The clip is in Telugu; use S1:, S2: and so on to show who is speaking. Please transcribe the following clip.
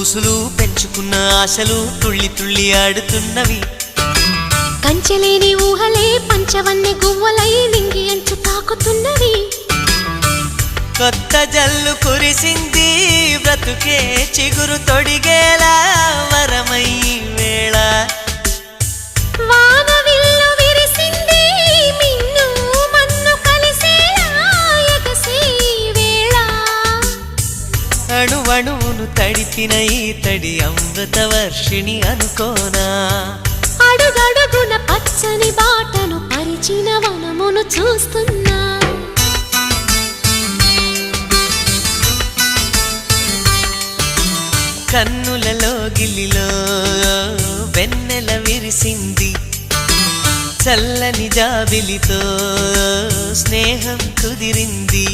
S1: ఊసులు పెంచుకున్న ఆశలు తుళ్ళి తుళ్ళి ఆడుతున్నవి.
S2: కంచెలేని ఊహలే పంచవన్నె గువ్వలై నింగి అంచు తాకుతున్నవి.
S1: కొత్త జల్లు కురిసింది బ్రతుకే చిగురు తొడిగేలా వరమై వేళ.
S2: వానవిల్లు విరిసింది మిన్ను మన్ను కలిసేలా ఎగసే వేళ.
S1: అణువణువును తడిపిన ఈ తడి అమృత వర్షిణి అనుకోనా.
S2: అడుగడుగున పచ్చని బాటను పరిచిన వనమును చూస్తున్నా.
S1: కన్నులలో గిల్లిలో వెన్నెల విరిసింది. చల్లని జాబిలితో స్నేహం కుదిరింది.